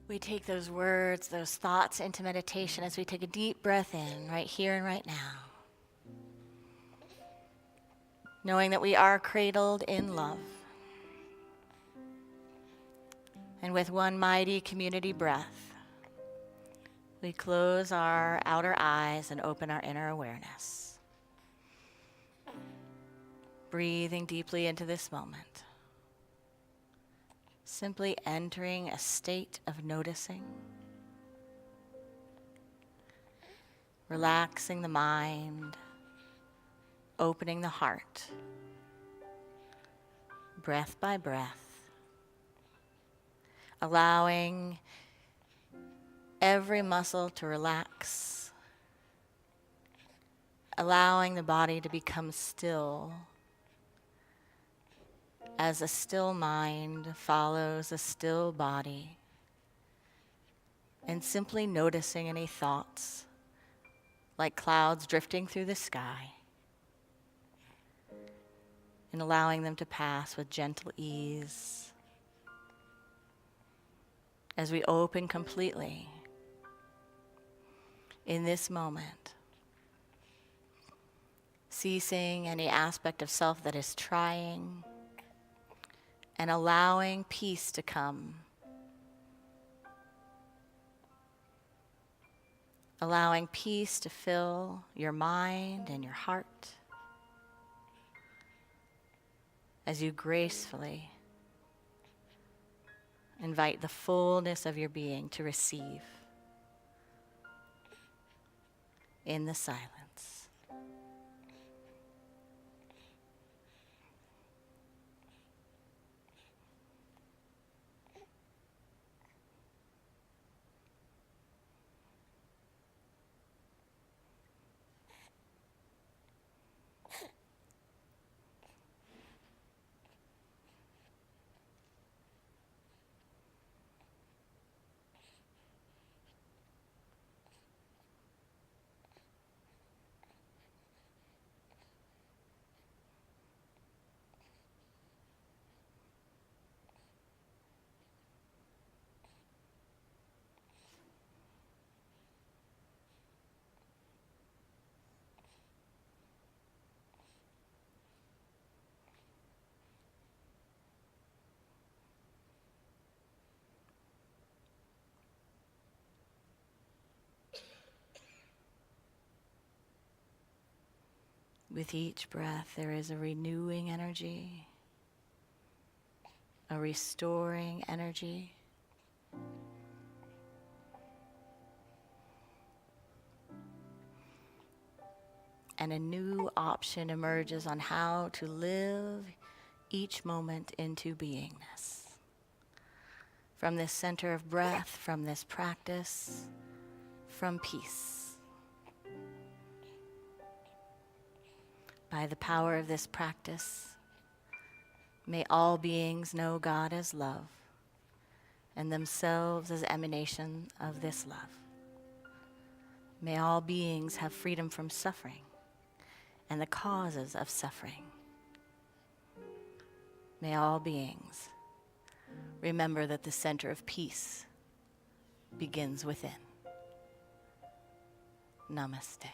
We take those words, those thoughts into meditation as we take a deep breath in right here and right now. Knowing that we are cradled in love. And with one mighty community breath, we close our outer eyes and open our inner awareness. Breathing deeply into this moment. Simply entering a state of noticing. Relaxing the mind. Opening the heart. Breath by breath. Allowing every muscle to relax. Allowing the body to become still. As a still mind follows a still body. And simply noticing any thoughts, like clouds drifting through the sky. And allowing them to pass with gentle ease. As we open completely in this moment, ceasing any aspect of self that is trying, and allowing peace to come. Allowing peace to fill your mind and your heart as you gracefully invite the fullness of your being to receive in the silence. With each breath, there is a renewing energy, a restoring energy. And a new option emerges on how to live each moment into beingness. From this center of breath, from this practice, from peace. By the power of this practice, may all beings know God as love and themselves as emanation of this love. May all beings have freedom from suffering and the causes of suffering. May all beings remember that the center of peace begins within. Namaste.